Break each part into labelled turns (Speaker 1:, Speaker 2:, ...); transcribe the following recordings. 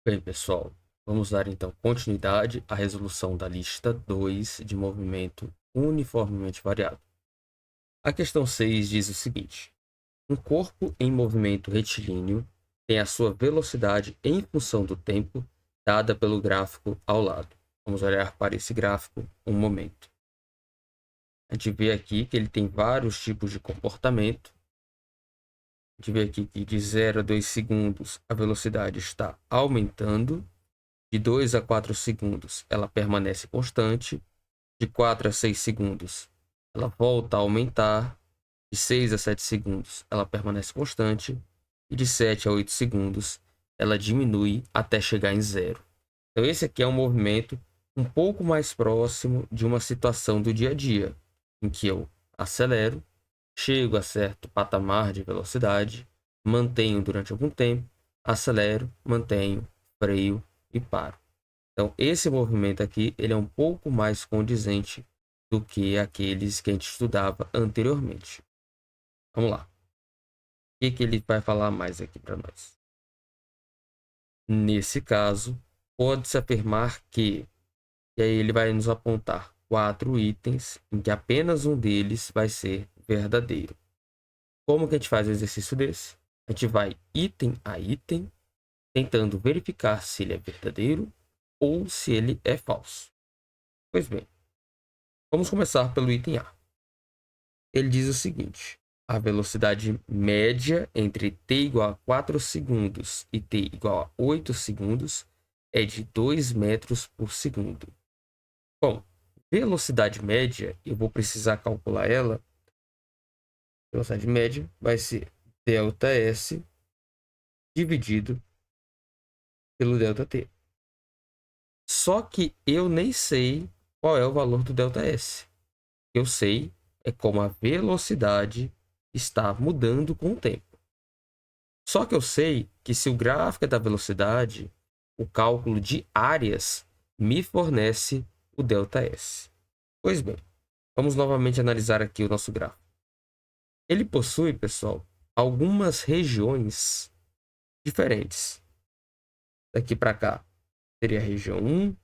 Speaker 1: Bem, pessoal, vamos dar então continuidade à resolução da lista 2 de movimento uniformemente variado. A questão 6 diz o seguinte: um corpo em movimento retilíneo tem a sua velocidade em função do tempo dada pelo gráfico ao lado. Vamos olhar para esse gráfico um momento. A gente vê aqui que ele tem vários tipos de comportamento. A gente vê aqui que de 0 a 2 segundos a velocidade está aumentando. De 2 a 4 segundos, ela permanece constante. De 4 a 6 segundos, ela volta a aumentar. De 6 a 7 segundos, ela permanece constante. E de 7 a 8 segundos, ela diminui até chegar em zero. Então, esse aqui é um movimento um pouco mais próximo de uma situação do dia a dia, em que eu acelero, chego a certo patamar de velocidade, mantenho durante algum tempo, acelero, mantenho, freio e paro. Então, esse movimento aqui, ele é um pouco mais condizente do que aqueles que a gente estudava anteriormente. Vamos lá. O que ele vai falar mais aqui para nós? Nesse caso, pode-se afirmar que, e aí ele vai nos apontar 4 itens em que apenas um deles vai ser verdadeiro. Como que a gente faz um exercício desse? A gente vai item a item, tentando verificar se ele é verdadeiro ou se ele é falso. Pois bem, vamos começar pelo item A. Ele diz o seguinte: a velocidade média entre t igual a 4 segundos e t igual a 8 segundos é de 2 metros por segundo. Bom, velocidade média, eu vou precisar calcular ela. Velocidade média vai ser ΔS dividido pelo ΔT. Só que eu nem sei qual é o valor do ΔS. Eu sei é como a velocidade está mudando com o tempo. Só que eu sei que se o gráfico é da velocidade, o cálculo de áreas me fornece o ΔS. Pois bem, vamos novamente analisar aqui o nosso gráfico. Ele possui, pessoal, algumas regiões diferentes. Daqui para cá seria a região 1,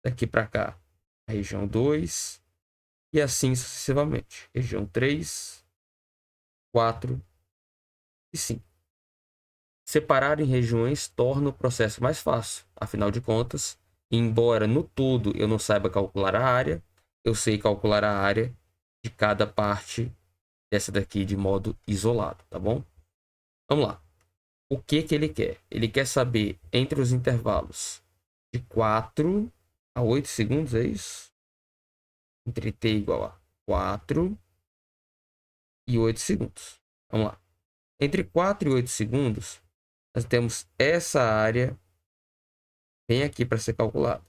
Speaker 1: daqui para cá a região 2, e assim sucessivamente. Região 3, 4 e 5. Separar em regiões torna o processo mais fácil. Afinal de contas, embora no todo eu não saiba calcular a área, eu sei calcular a área de cada parte dessa daqui de modo isolado, tá bom? Vamos lá. O que ele quer? Ele quer saber entre os intervalos de 4 a 8 segundos, é isso? Entre t igual a 4 e 8 segundos. Vamos lá. Entre 4 e 8 segundos, nós temos essa área bem aqui para ser calculada.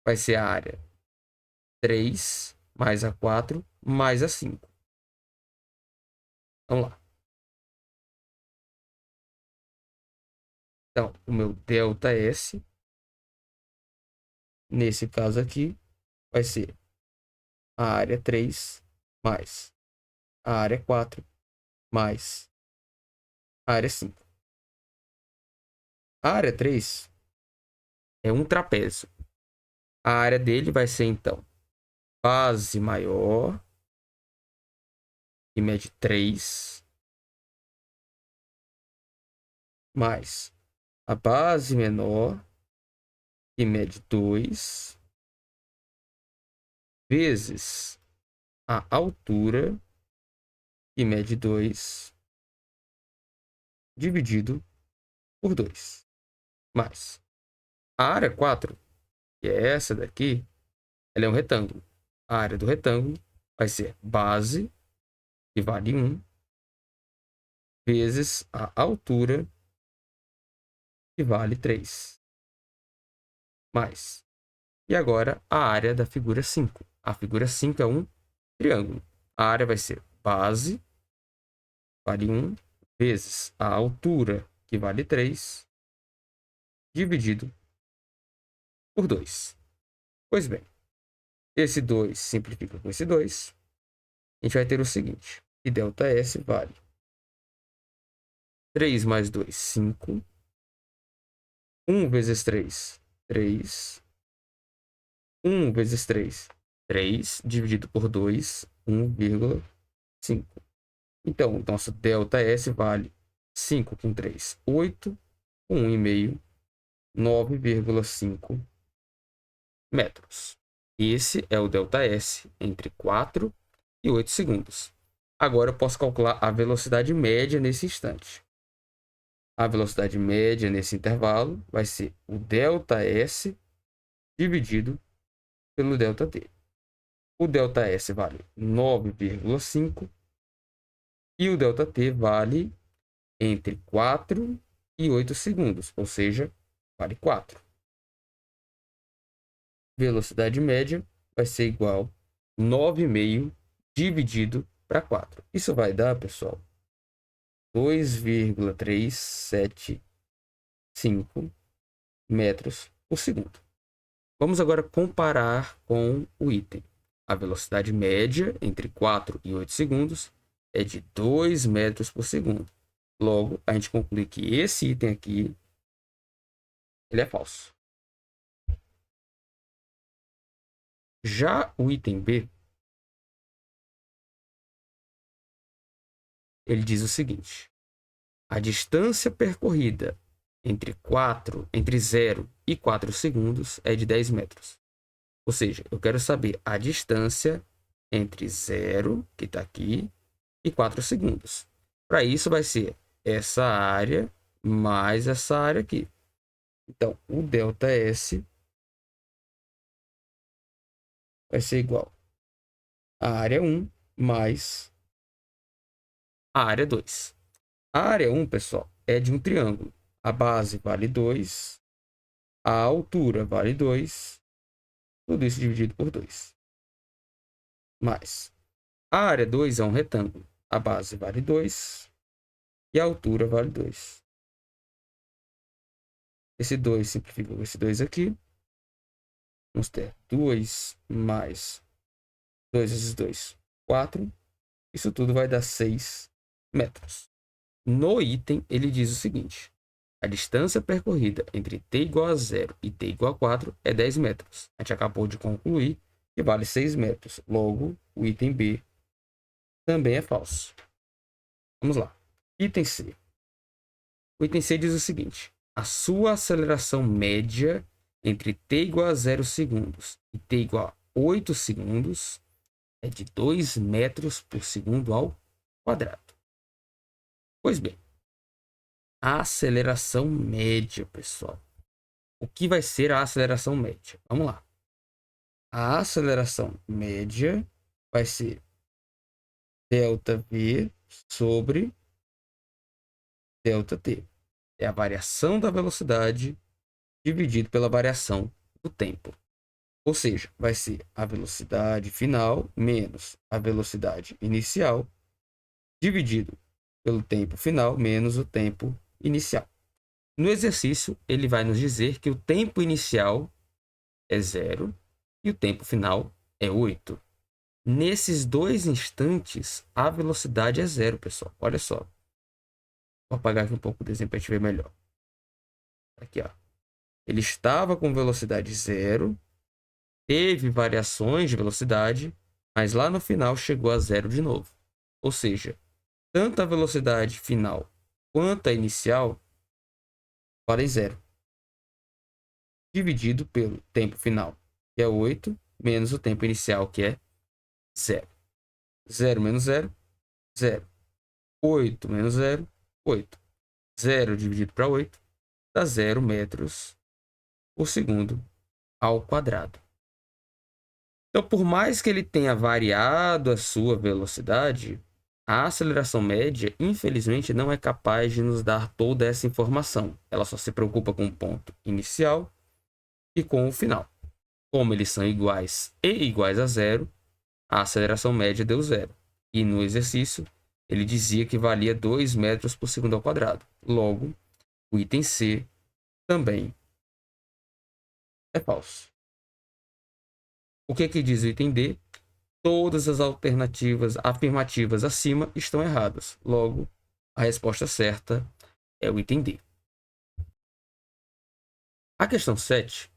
Speaker 1: Vai ser a área 3 mais a 4 mais a 5. Vamos lá. Então, o meu ΔS, nesse caso aqui, vai ser a área 3 mais a área 4 mais a área 5. A área 3 é um trapézio. A área dele vai ser, então, base maior, que mede 3, mais a base menor, que mede 2, vezes a altura, que mede 2, dividido por 2. Mais a área 4, que é essa daqui, ela é um retângulo. A área do retângulo vai ser base, que vale 1, vezes a altura, que vale 3. Mais. E agora a área da figura 5. A figura 5 é um triângulo. A área vai ser base, vale 1, vezes a altura, que vale 3, dividido por 2. Pois bem, esse 2 simplifica com esse 2. A gente vai ter o seguinte, que ΔS vale 3 mais 2, 5. 1 vezes 3, 3. 1 vezes 3, 3. Dividido por 2, 1,5. Então, nosso ΔS vale 5 com 3, 8. Com 1,5, 9,5 metros. Esse é o ΔS entre 4 e 8 segundos. Agora eu posso calcular a velocidade média nesse instante. A velocidade média nesse intervalo vai ser o ΔS dividido pelo ΔT. O ΔS vale 9,5 e o ΔT vale entre 4 e 8 segundos, ou seja, vale 4. Velocidade média vai ser igual a 9,5 dividido para 4. Isso vai dar, pessoal, 2,375 metros por segundo. Vamos agora comparar com o item. A velocidade média entre 4 e 8 segundos é de 2 metros por segundo. Logo, a gente conclui que esse item aqui ele é falso. Já o item B, ele diz o seguinte: a distância percorrida entre 0 e 4 segundos é de 10 metros. Ou seja, eu quero saber a distância entre 0, que está aqui, e 4 segundos. Para isso vai ser essa área mais essa área aqui. Então, o ΔS vai ser igual a área 1 mais a área 2. A área 1, pessoal, é de um triângulo. A base vale 2, a altura vale 2, tudo isso dividido por 2. Mais a área 2 é um retângulo. A base vale 2 e a altura vale 2. Esse 2 simplifica com esse 2 aqui. Vamos ter 2 mais 2 vezes 2, 4. Isso tudo vai dar 6 metros. No item, ele diz o seguinte: a distância percorrida entre t igual a 0 e t igual a 4 é 10 metros. A gente acabou de concluir que vale 6 metros. Logo, o item B também é falso. Vamos lá. Item C. O item C diz o seguinte: a sua aceleração média entre t igual a 0 segundos e t igual a 8 segundos é de 2 metros por segundo ao quadrado. Pois bem, a aceleração média, pessoal. O que vai ser a aceleração média? Vamos lá. A aceleração média vai ser ΔV sobre ΔT. É a variação da velocidade dividido pela variação do tempo. Ou seja, vai ser a velocidade final menos a velocidade inicial dividido pelo tempo final menos o tempo inicial. No exercício, ele vai nos dizer que o tempo inicial é 0 e o tempo final é 8. Nesses dois instantes, a velocidade é 0, pessoal. Olha só. Vou apagar aqui um pouco o desenho para a gente ver melhor. Aqui, ó. Ele estava com velocidade 0, teve variações de velocidade, mas lá no final chegou a 0 de novo. Ou seja, tanto a velocidade final quanto a inicial valem 0. Dividido pelo tempo final, que é 8, menos o tempo inicial, que é 0. 0 menos 0, 0. 8 menos 0, 8. 0 dividido para 8 dá 0 metros por segundo ao quadrado. Então, por mais que ele tenha variado a sua velocidade, a aceleração média, infelizmente, não é capaz de nos dar toda essa informação. Ela só se preocupa com o ponto inicial e com o final. Como eles são iguais e iguais a 0, a aceleração média deu 0. E no exercício, ele dizia que valia 2 metros por segundo ao quadrado. Logo, o item C também é falso. O que diz o item D? Todas as alternativas afirmativas acima estão erradas. Logo, a resposta certa é o item D. A questão 7,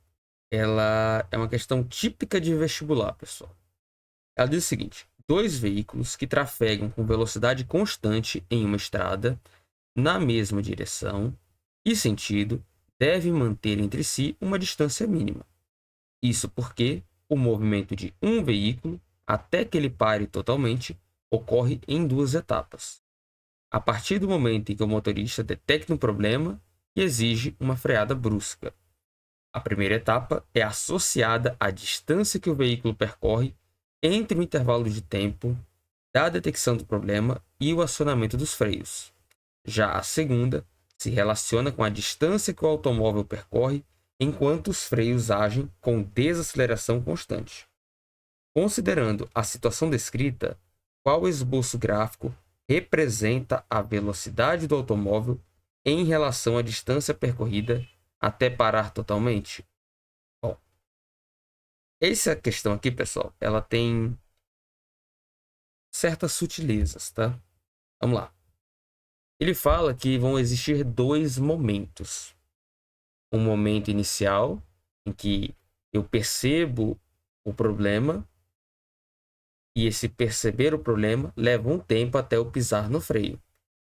Speaker 1: ela é uma questão típica de vestibular, pessoal. Ela diz o seguinte: dois veículos que trafegam com velocidade constante em uma estrada, na mesma direção e sentido, devem manter entre si uma distância mínima. Isso porque o movimento de um veículo, até que ele pare totalmente, ocorre em duas etapas. A partir do momento em que o motorista detecta um problema e exige uma freada brusca. A primeira etapa é associada à distância que o veículo percorre entre o intervalo de tempo da detecção do problema e o acionamento dos freios. Já a segunda se relaciona com a distância que o automóvel percorre enquanto os freios agem com desaceleração constante. Considerando a situação descrita, qual esboço gráfico representa a velocidade do automóvel em relação à distância percorrida até parar totalmente? Bom, essa questão aqui, pessoal, ela tem certas sutilezas, tá? Vamos lá. Ele fala que vão existir dois momentos. Um momento inicial, em que eu percebo o problema, e esse perceber o problema leva um tempo até eu pisar no freio.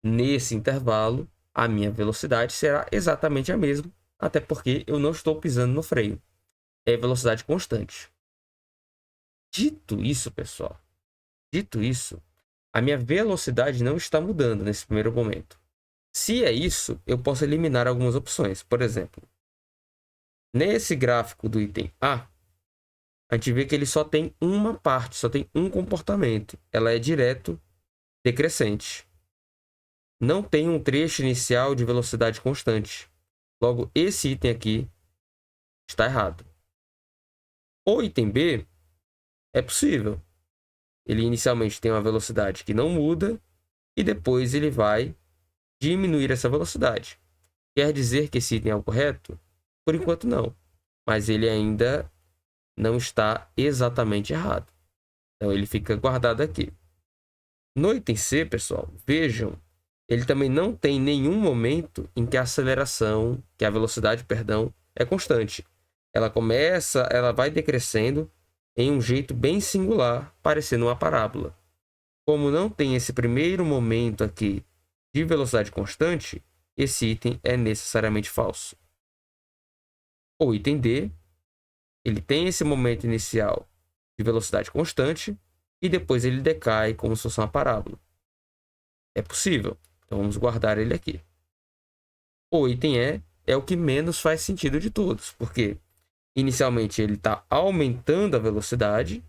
Speaker 1: Nesse intervalo, a minha velocidade será exatamente a mesma, até porque eu não estou pisando no freio. É velocidade constante. Dito isso, pessoal, a minha velocidade não está mudando nesse primeiro momento. Se é isso, eu posso eliminar algumas opções. Por exemplo, nesse gráfico do item A, a gente vê que ele só tem uma parte, só tem um comportamento. Ela é direto decrescente. Não tem um trecho inicial de velocidade constante. Logo, esse item aqui está errado. O item B é possível. Ele inicialmente tem uma velocidade que não muda e depois ele vai diminuir essa velocidade. Quer dizer que esse item é o correto? Por enquanto não. Mas ele ainda não está exatamente errado. Então ele fica guardado aqui. No item C, pessoal, vejam, ele também não tem nenhum momento em que a aceleração, que a velocidade, perdão, é constante. Ela vai decrescendo em um jeito bem singular, parecendo uma parábola. Como não tem esse primeiro momento aqui de velocidade constante, esse item é necessariamente falso. O item D, ele tem esse momento inicial de velocidade constante e depois ele decai como se fosse uma parábola. É possível, então vamos guardar ele aqui. O item E é o que menos faz sentido de todos, porque inicialmente ele está aumentando a velocidade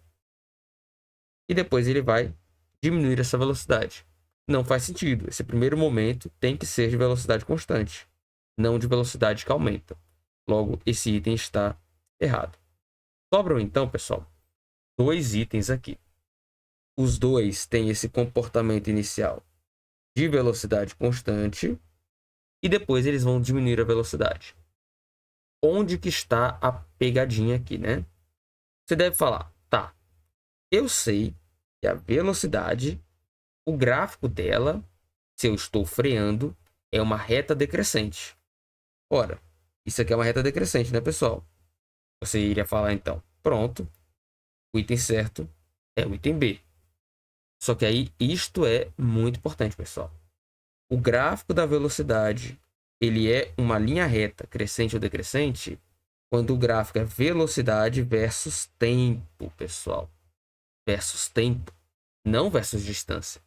Speaker 1: e depois ele vai diminuir essa velocidade. Não faz sentido. Esse primeiro momento tem que ser de velocidade constante, não de velocidade que aumenta. Logo, esse item está errado. Sobram então, pessoal, dois itens aqui. Os dois têm esse comportamento inicial de velocidade constante e depois eles vão diminuir a velocidade. Onde que está a pegadinha aqui, né? Você deve falar, tá, eu sei que a velocidade, o gráfico dela, se eu estou freando, é uma reta decrescente. Ora, isso aqui é uma reta decrescente, né, pessoal? Você iria falar então, pronto, o item certo é o item B. Só que aí isto é muito importante, pessoal. O gráfico da velocidade, ele é uma linha reta, crescente ou decrescente, quando o gráfico é velocidade versus tempo, pessoal. Versus tempo, não versus distância.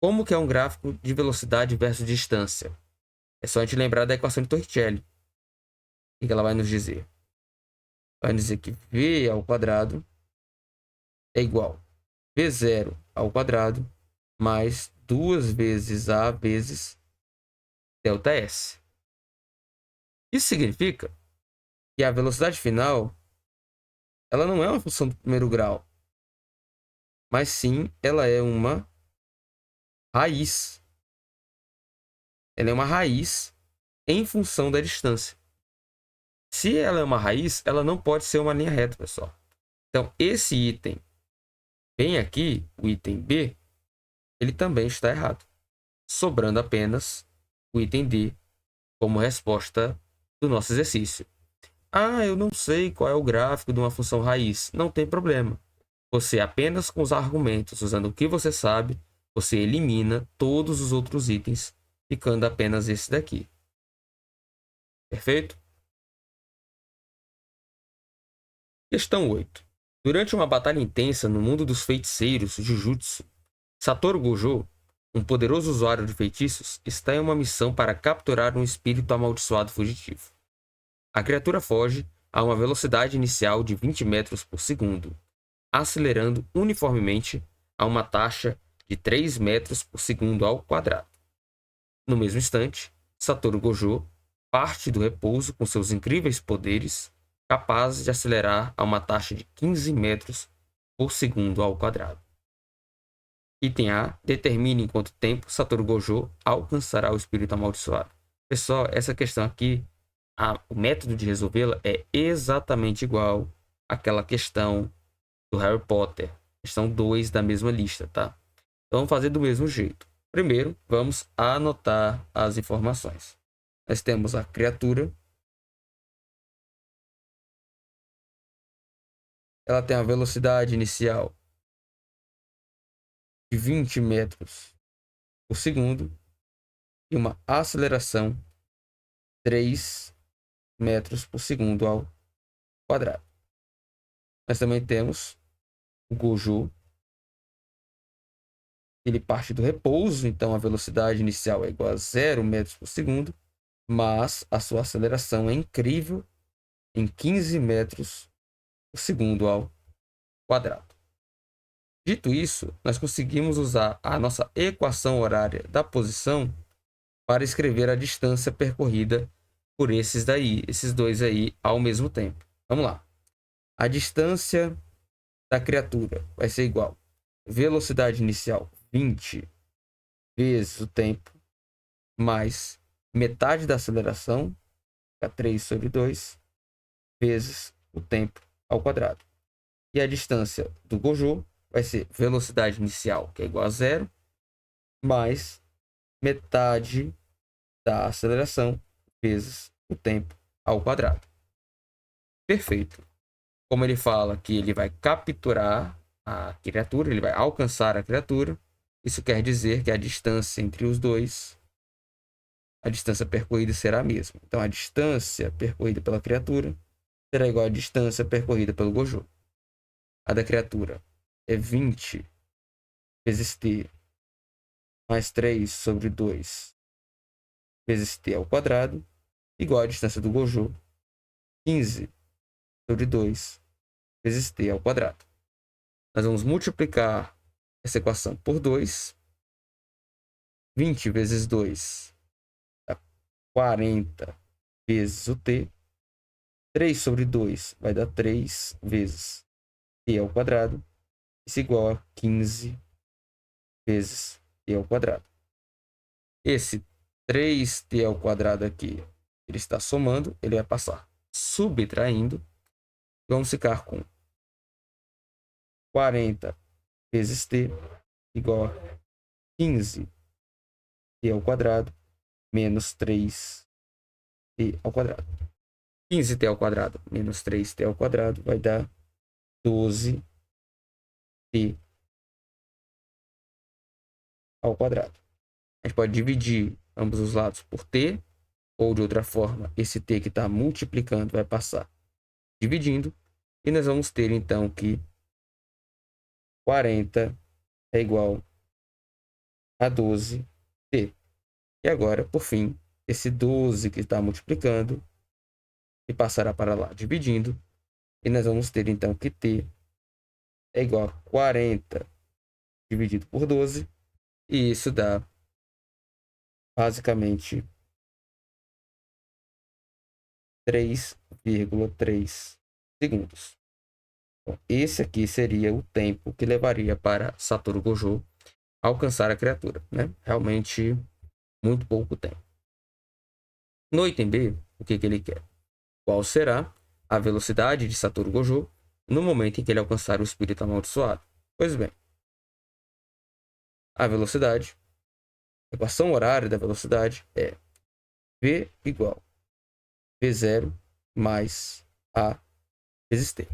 Speaker 1: Como que é um gráfico de velocidade versus distância? É só a gente lembrar da equação de Torricelli. O que ela vai nos dizer? Vai nos dizer que v ao quadrado é igual a v0 ao quadrado mais 2 vezes a vezes ΔS. Isso significa que a velocidade final ela não é uma função do primeiro grau, mas sim ela é uma raiz. Ela é uma raiz em função da distância. Se ela é uma raiz, ela não pode ser uma linha reta, pessoal. Então, esse item bem aqui, o item B, ele também está errado. Sobrando apenas o item D como resposta do nosso exercício. Ah, eu não sei qual é o gráfico de uma função raiz. Não tem problema. Você apenas com os argumentos, usando o que você sabe, você elimina todos os outros itens, ficando apenas esse daqui. Perfeito? Questão 8. Durante uma batalha intensa no mundo dos feiticeiros Jujutsu, Satoru Gojo, um poderoso usuário de feitiços, está em uma missão para capturar um espírito amaldiçoado fugitivo. A criatura foge a uma velocidade inicial de 20 metros por segundo, acelerando uniformemente a uma taxa de 3 metros por segundo ao quadrado. No mesmo instante, Satoru Gojo parte do repouso com seus incríveis poderes, capazes de acelerar a uma taxa de 15 metros por segundo ao quadrado. Item A. Determine em quanto tempo Satoru Gojo alcançará o espírito amaldiçoado. Pessoal, essa questão aqui, o método de resolvê-la é exatamente igual àquela questão do Harry Potter. Questão 2 da mesma lista, tá? Então, vamos fazer do mesmo jeito. Primeiro, vamos anotar as informações. Nós temos a criatura. Ela tem a velocidade inicial de 20 metros por segundo e uma aceleração de 3 metros por segundo ao quadrado. Nós também temos o Gojo. Ele parte do repouso, então a velocidade inicial é igual a 0 metros por segundo, mas a sua aceleração é incrível em 15 metros por segundo ao quadrado. Dito isso, nós conseguimos usar a nossa equação horária da posição para escrever a distância percorrida por esses dois aí ao mesmo tempo. Vamos lá. A distância da criatura vai ser igual a velocidade inicial 20 vezes o tempo mais metade da aceleração, 3 sobre 2, vezes o tempo ao quadrado. E a distância do Gojo vai ser velocidade inicial, que é igual a 0, mais metade da aceleração vezes o tempo ao quadrado. Perfeito. Como ele fala que ele vai capturar a criatura, ele vai alcançar a criatura, isso quer dizer que a distância entre os dois, a distância percorrida será a mesma. Então, a distância percorrida pela criatura será igual à distância percorrida pelo Gojo. A da criatura é 20 vezes t mais 3 sobre 2 vezes t ao quadrado, igual à distância do Gojo, 15 sobre 2 vezes t ao quadrado. Nós vamos multiplicar essa equação por 2. 20 vezes 2 dá 40 vezes o t. 3 sobre 2 vai dar 3 vezes t ao quadrado. Isso é igual a 15 vezes t ao quadrado. Esse 3t ao quadrado aqui, ele está somando, ele vai passar subtraindo. Vamos ficar com 40 vezes t igual a 15t ao quadrado menos 3t ao quadrado. 15t ao quadrado menos 3t ao quadrado vai dar 12t ao quadrado. A gente pode dividir ambos os lados por t, ou de outra forma, esse t que está multiplicando vai passar dividindo, e nós vamos ter então que 40 é igual a 12t. E agora, por fim, esse 12 que está multiplicando e passará para lá dividindo, e nós vamos ter então que t é igual a 40 dividido por 12, e isso dá basicamente 3,3 segundos. Então, esse aqui seria o tempo que levaria para Satoru Gojo alcançar a criatura, né? Realmente muito pouco tempo. No item B, o que ele quer? Qual será a velocidade de Satoru Gojo no momento em que ele alcançar o espírito amaldiçoado? Pois bem, a velocidade, a equação horária da velocidade é V igual V0 mais A vezes T.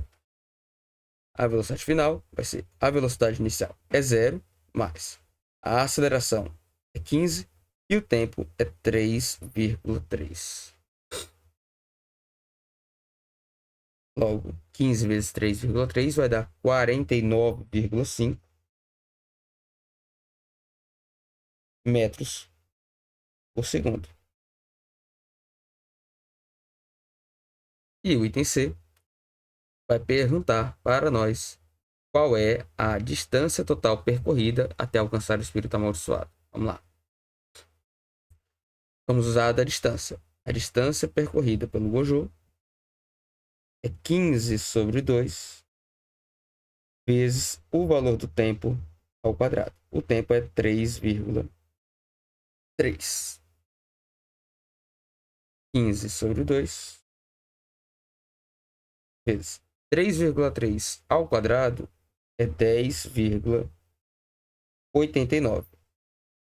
Speaker 1: A velocidade final vai ser a velocidade inicial é 0, mais a aceleração é 15 e o tempo é 3,3. Logo, 15 vezes 3,3 vai dar 49,5 metros por segundo. E o item C vai perguntar para nós qual é a distância total percorrida até alcançar o espírito amaldiçoado. Vamos lá. Vamos usar a da distância. A distância percorrida pelo Gojo é 15 sobre 2 vezes o valor do tempo ao quadrado. O tempo é 3,3. 15 sobre 2 vezes 3,3 ao quadrado é 10,89.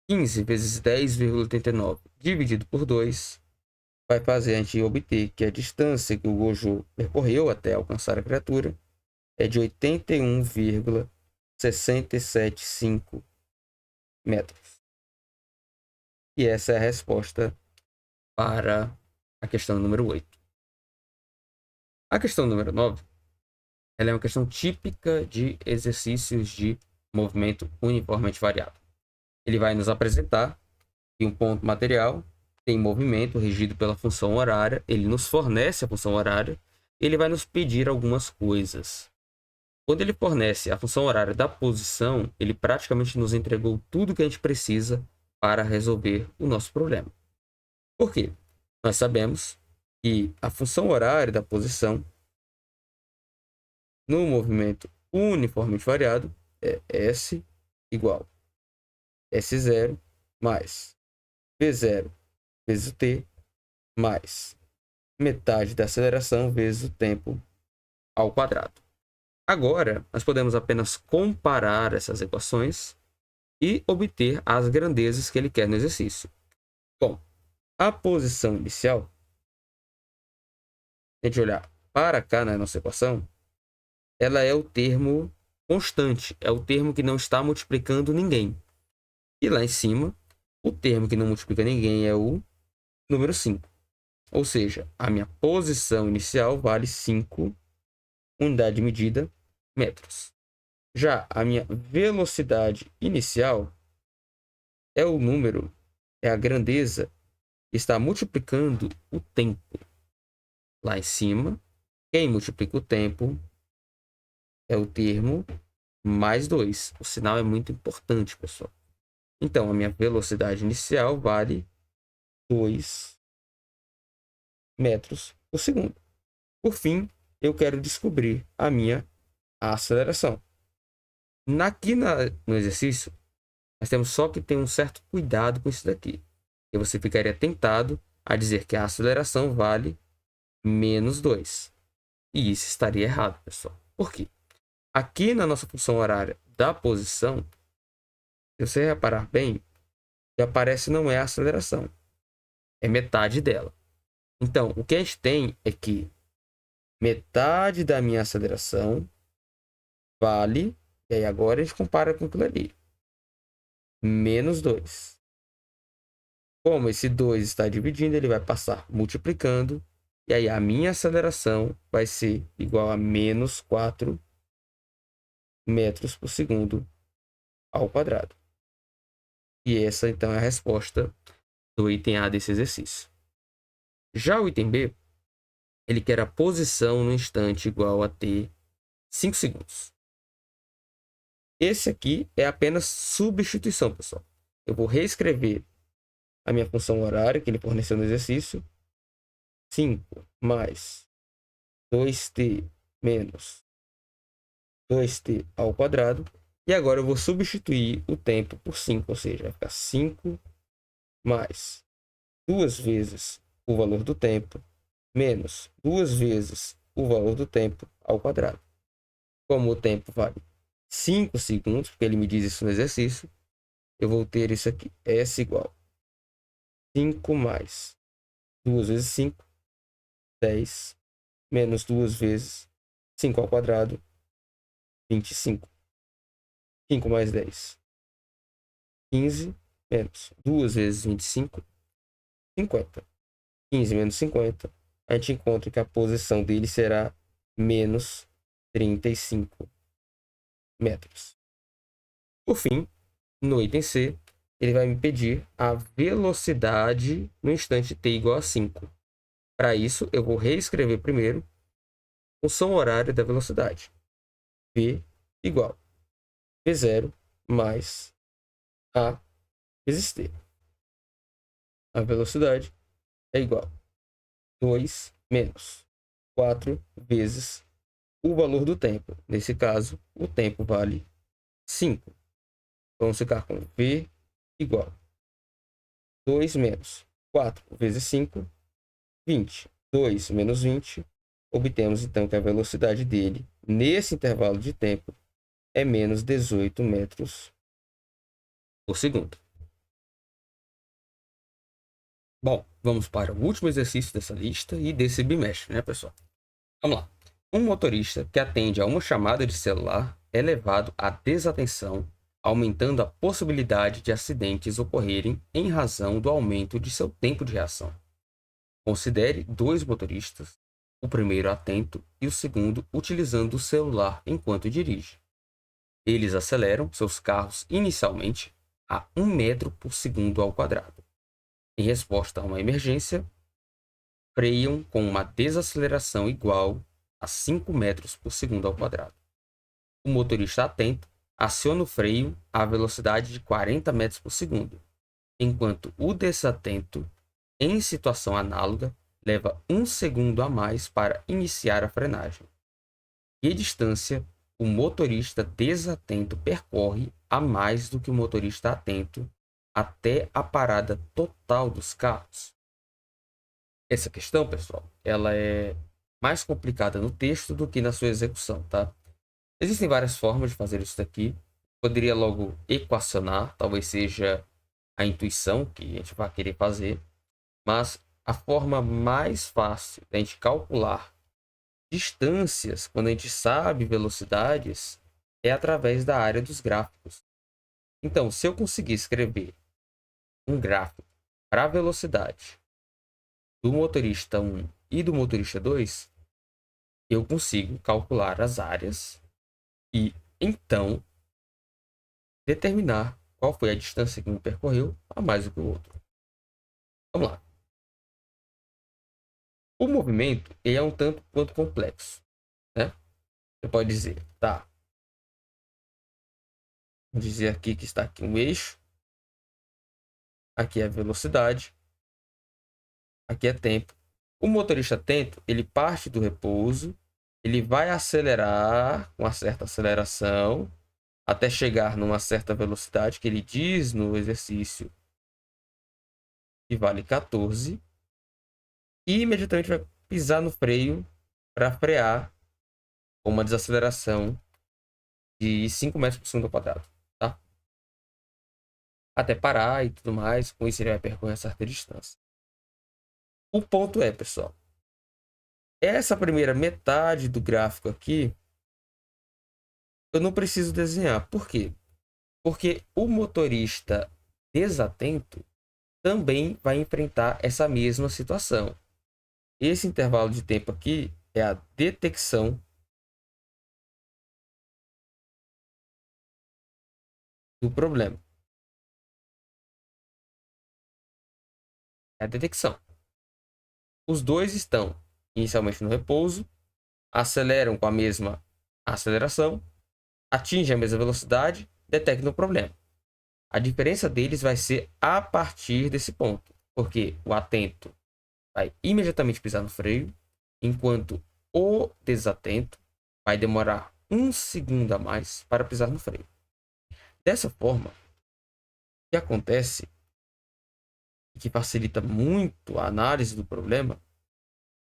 Speaker 1: 15 vezes 10,89 dividido por 2 vai fazer a gente obter que a distância que o Gojo percorreu até alcançar a criatura é de 81,675 metros. E essa é a resposta para a questão número 8. A questão número 9, ela é uma questão típica de exercícios de movimento uniformemente variado. Ele vai nos apresentar que um ponto material tem movimento regido pela função horária, ele nos fornece a função horária, ele vai nos pedir algumas coisas. Quando ele fornece a função horária da posição, ele praticamente nos entregou tudo que a gente precisa para resolver o nosso problema. Por quê? Nós sabemos que a função horária da posição no movimento uniformemente variado é S igual S0 mais V0 vezes o T mais metade da aceleração vezes o tempo ao quadrado. Agora, nós podemos apenas comparar essas equações e obter as grandezas que ele quer no exercício. Bom, a posição inicial, se a gente olhar para cá na nossa equação, ela é o termo constante, é o termo que não está multiplicando ninguém. E lá em cima, o termo que não multiplica ninguém é o número 5. Ou seja, a minha posição inicial vale 5 unidade de medida metros. Já a minha velocidade inicial é o número, é a grandeza que está multiplicando o tempo. Lá em cima, quem multiplica o tempo é o termo mais 2. O sinal é muito importante, pessoal. Então, a minha velocidade inicial vale 2 metros por segundo. Por fim, eu quero descobrir a minha aceleração. No exercício, nós temos só que ter um certo cuidado com isso daqui. E você ficaria tentado a dizer que a aceleração vale menos 2. E isso estaria errado, pessoal. Por quê? Aqui na nossa função horária da posição, se você reparar bem, o que aparece não é a aceleração, é metade dela. Então, o que a gente tem é que metade da minha aceleração vale, e aí agora a gente compara com aquilo ali, menos 2. Como esse 2 está dividindo, ele vai passar multiplicando, e aí a minha aceleração vai ser igual a menos 4 metros por segundo ao quadrado. E essa, então, é a resposta do item A desse exercício. Já o item B, ele quer a posição no instante igual a t 5 segundos. Esse aqui é apenas substituição, pessoal. Eu vou reescrever a minha função horária que ele forneceu no exercício. 5 mais 2t menos 2t ao quadrado. E agora eu vou substituir o tempo por 5, ou seja, vai ficar 5 mais 2 vezes o valor do tempo menos 2 vezes o valor do tempo ao quadrado. Como o tempo vale 5 segundos, porque ele me diz isso no exercício, eu vou ter isso aqui, S igual 5 mais 2 vezes 5, 10, menos 2 vezes 5 ao quadrado, 25. 5 mais 10, 15, menos 2 vezes 25, 50. 15 menos 50, a gente encontra que a posição dele será menos 35 metros. Por fim, no item C, ele vai me pedir a velocidade no instante t igual a 5. Para isso, eu vou reescrever primeiro a função horária da velocidade. V igual V0 mais A vezes t. A velocidade é igual a 2 menos 4 vezes o valor do tempo. Nesse caso, o tempo vale 5. Vamos ficar com V igual a 2 menos 4 vezes 5, 20. 2 menos 20. Obtemos então que a velocidade dele, nesse intervalo de tempo, é menos 18 metros por segundo. Bom, vamos para o último exercício dessa lista e desse bimestre, né, pessoal? Vamos lá. Um motorista que atende a uma chamada de celular é levado à desatenção, aumentando a possibilidade de acidentes ocorrerem em razão do aumento de seu tempo de reação. Considere 2 motoristas, o primeiro atento e o segundo utilizando o celular enquanto dirige. Eles aceleram seus carros inicialmente a 1 metro por segundo ao quadrado. Em resposta a uma emergência, freiam com uma desaceleração igual a 5 metros por segundo ao quadrado. O motorista atento aciona o freio à velocidade de 40 metros por segundo, enquanto o desatento, em situação análoga, leva 1 segundo a mais para iniciar a frenagem. E a distância o motorista desatento percorre a mais do que o motorista atento até a parada total dos carros. Essa questão, pessoal, ela é mais complicada no texto do que na sua execução, tá? Existem várias formas de fazer isso daqui. Poderia logo equacionar, talvez seja a intuição que a gente vai querer fazer, mas a forma mais fácil da gente calcular distâncias, quando a gente sabe velocidades, é através da área dos gráficos. Então, se eu conseguir escrever um gráfico para a velocidade do motorista 1 e do motorista 2, eu consigo calcular as áreas e, então, determinar qual foi a distância que um percorreu a mais do que o outro. Vamos lá. O movimento ele é um tanto quanto complexo, né? Você pode dizer, tá, vamos dizer aqui que está aqui um eixo, aqui é a velocidade, aqui é tempo. O motorista atento, ele parte do repouso, ele vai acelerar com uma certa aceleração até chegar numa certa velocidade que ele diz no exercício que vale 14 e imediatamente vai pisar no freio para frear com uma desaceleração de 5 metros por segundo ao quadrado, tá? Até parar e tudo mais, com isso ele vai percorrer certa distância. O ponto é, pessoal, essa primeira metade do gráfico aqui, eu não preciso desenhar. Por quê? Porque o motorista desatento também vai enfrentar essa mesma situação. Esse intervalo de tempo aqui é a detecção do problema. É a detecção. Os dois estão inicialmente no repouso, aceleram com a mesma aceleração, atingem a mesma velocidade, detectam o problema. A diferença deles vai ser a partir desse ponto, porque o atento vai imediatamente pisar no freio, enquanto o desatento vai demorar 1 segundo a mais para pisar no freio. Dessa forma, o que acontece e que facilita muito a análise do problema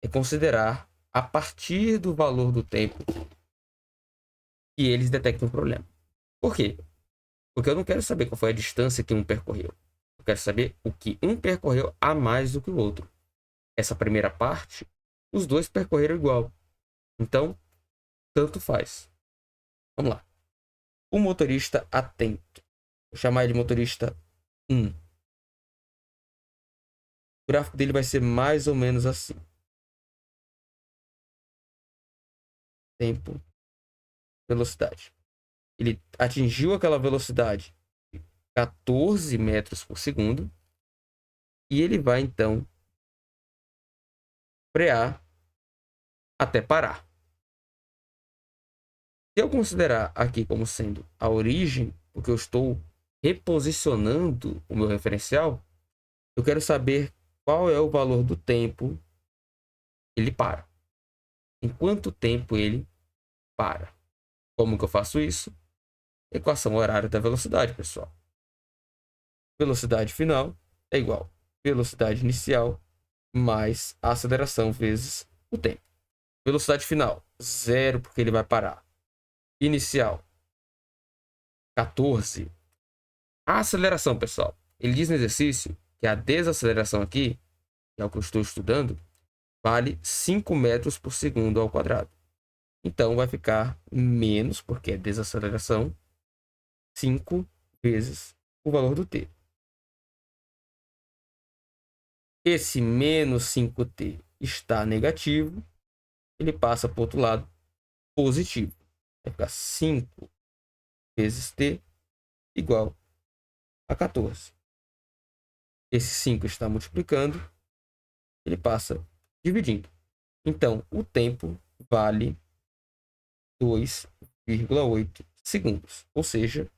Speaker 1: é considerar a partir do valor do tempo que eles detectam o problema. Por quê? Porque eu não quero saber qual foi a distância que um percorreu. Eu quero saber o que um percorreu a mais do que o outro. essa primeira parte, os dois percorreram igual. Então, tanto faz. Vamos lá. O motorista atento. Vou chamar ele de motorista 1. O gráfico dele vai ser mais ou menos assim. Tempo, velocidade. Ele atingiu aquela velocidade de 14 metros por segundo. E ele vai, então, frear até parar. Se eu considerar aqui como sendo a origem, porque eu estou reposicionando o meu referencial, eu quero saber qual é o valor do tempo que ele para. Em quanto tempo ele para. Como que eu faço isso? Equação horária da velocidade, pessoal. Velocidade final é igual a velocidade inicial mais a aceleração vezes o tempo. Velocidade final, 0, porque ele vai parar. Inicial, 14. A aceleração, pessoal. Ele diz no exercício que a desaceleração aqui, que é o que eu estou estudando, vale 5 metros por segundo ao quadrado. Então, vai ficar menos, porque é desaceleração, 5 vezes o valor do t. Esse menos 5t está negativo, ele passa para o outro lado positivo. Vai ficar 5 vezes t igual a 14. Esse 5 está multiplicando, ele passa dividindo. Então, o tempo vale 2,8 segundos. Ou seja,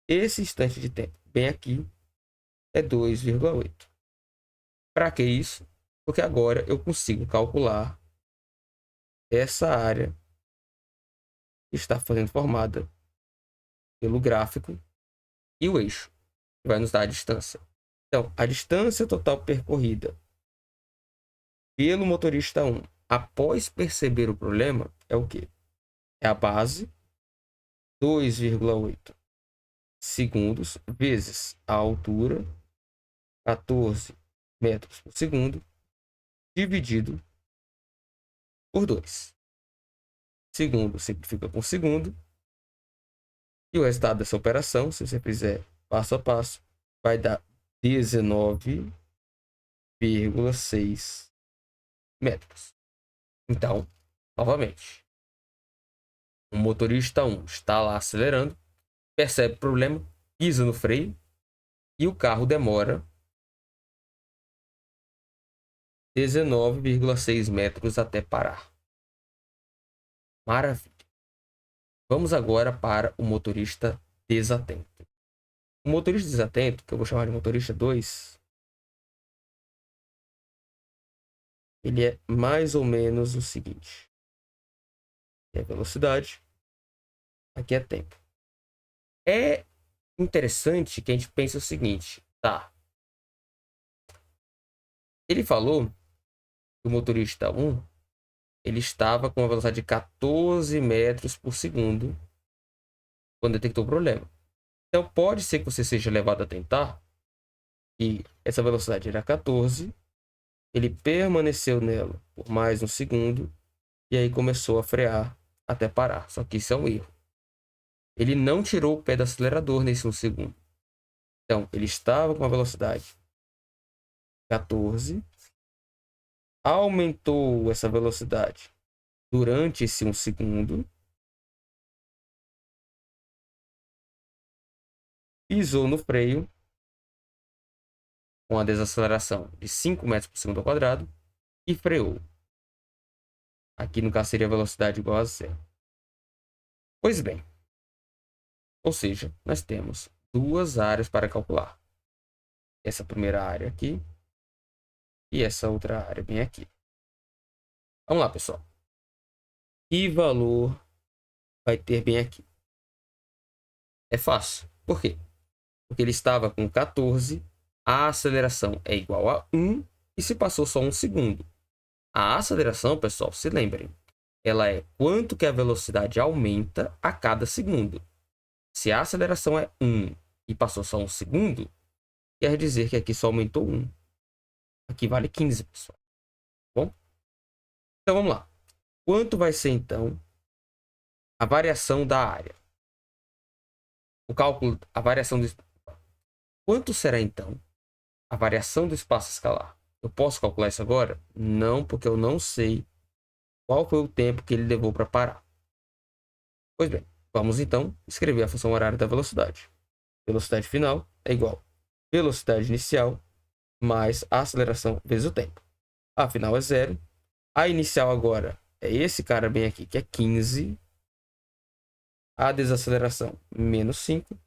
Speaker 1: esse instante de tempo bem aqui é 2,8. Para que isso? Porque agora eu consigo calcular essa área que está sendo formada pelo gráfico e o eixo, que vai nos dar a distância. Então, a distância total percorrida pelo motorista 1 após perceber o problema é o quê? É a base 2,8 segundos vezes a altura 14 metros por segundo dividido por 2. Segundo simplifica com segundo. E o resultado dessa operação, se você fizer passo a passo, vai dar 19,6 metros. Então, novamente, o motorista 1 está lá acelerando, percebe o problema, pisa no freio e o carro demora 19,6 metros até parar. Maravilha. Vamos agora para o motorista desatento. O motorista desatento, que eu vou chamar de motorista 2, ele é mais ou menos o seguinte. Aqui é velocidade, aqui é tempo. É interessante que a gente pense o seguinte, tá? Ele falou que o motorista 1, ele estava com uma velocidade de 14 metros por segundo quando detectou o problema. Então, pode ser que você seja levado a tentar e essa velocidade era 14, ele permaneceu nela por mais um segundo e aí começou a frear até parar. Só que isso é um erro. Ele não tirou o pé do acelerador nesse um segundo. Então, ele estava com a velocidade 14, aumentou essa velocidade durante esse um segundo, pisou no freio com a desaceleração de 5 metros por segundo ao quadrado e freou. Aqui no caso seria a velocidade igual a zero. Pois bem, ou seja, nós temos duas áreas para calcular. Essa primeira área aqui e essa outra área bem aqui. Vamos lá, pessoal. Que valor vai ter bem aqui? É fácil. Por quê? Porque ele estava com 14, a aceleração é igual a 1 e se passou só um segundo. A aceleração, pessoal, se lembrem, ela é quanto que a velocidade aumenta a cada segundo. Se a aceleração é 1 e passou só um segundo, quer dizer que aqui só aumentou 1. Aqui vale 15, pessoal. Então vamos lá. Quanto vai ser então a variação da área? O cálculo, a variação do... Quanto será então a variação do espaço escalar? Eu posso calcular isso agora? Não, porque eu não sei qual foi o tempo que ele levou para parar. Pois bem, vamos então escrever a função horária da velocidade. Velocidade final é igual a velocidade inicial mais a aceleração vezes o tempo. A final é 0. A inicial agora é esse cara bem aqui, que é 15. A desaceleração, menos 5,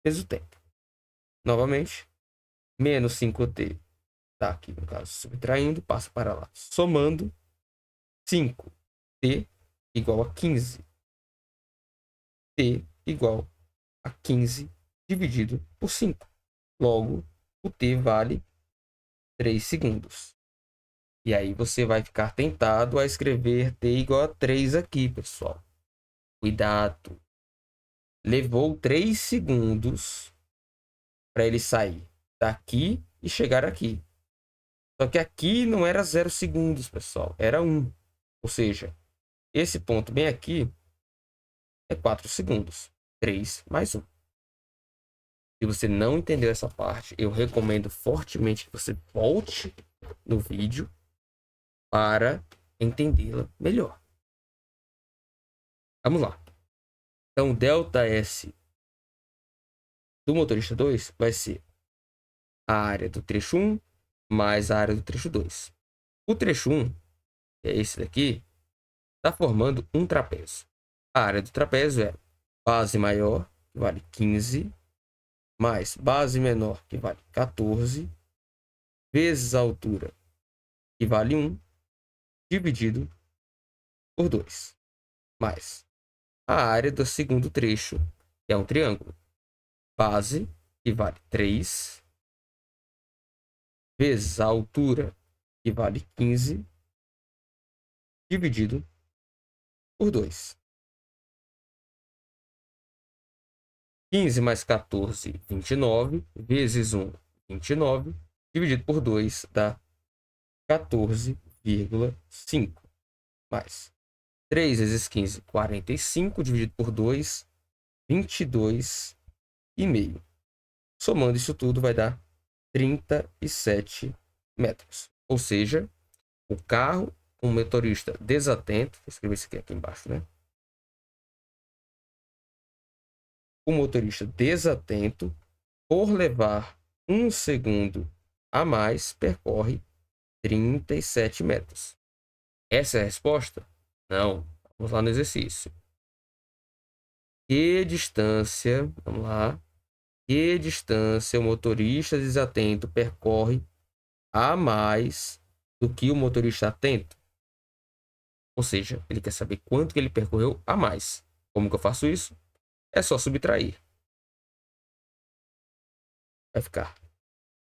Speaker 1: vezes o tempo. Novamente, menos 5t, tá aqui no caso subtraindo, passa para lá, somando 5t igual a 15. T igual a 15 dividido por 5. Logo, o t vale 3 segundos. E aí você vai ficar tentado a escrever t igual a 3 aqui, pessoal. Cuidado. Levou 3 segundos para ele sair daqui e chegar aqui. Só que aqui não era 0 segundos, pessoal. Era 1. Ou seja, esse ponto bem aqui é 4 segundos. 3 mais 1. Se você não entendeu essa parte, eu recomendo fortemente que você volte no vídeo para entendê-la melhor. Vamos lá. Então, ΔS do motorista 2 vai ser a área do trecho 1 mais a área do trecho 2. O trecho 1, que é esse daqui, está formando um trapézio. A área do trapézio é base maior, que vale 15, mais base menor, que vale 14, vezes a altura, que vale 1, dividido por 2, mais a área do segundo trecho, que é um triângulo. Base, que vale 3, vezes a altura, que vale 15, dividido por 2. 15 mais 14, 29, vezes 1, 29, dividido por 2 dá 14,5. Mais 3 vezes 15, 45, dividido por 2, 22,5. Somando isso tudo vai dar 37 metros. Ou seja, o carro com um motorista desatento, vou escrever isso aqui embaixo, né? O motorista desatento, por levar 1 segundo a mais, percorre 37 metros. Essa é a resposta? Não. Vamos lá no exercício. Que distância, vamos lá, que distância o motorista desatento percorre a mais do que o motorista atento? Ou seja, ele quer saber quanto que ele percorreu a mais. Como que eu faço isso? É só subtrair. Vai ficar.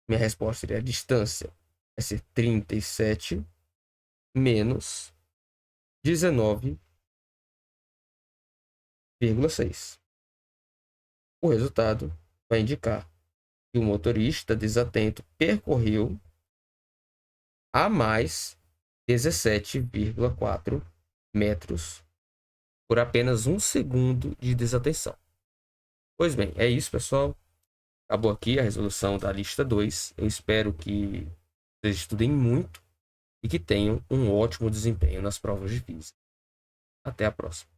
Speaker 1: Minha resposta seria a distância. Vai ser 37 menos 19,6. O resultado vai indicar que o motorista desatento percorreu a mais 17,4 metros por apenas 1 segundo de desatenção. Pois bem, é isso, pessoal. Acabou aqui a resolução da lista 2. Eu espero que vocês estudem muito e que tenham um ótimo desempenho nas provas de física. Até a próxima.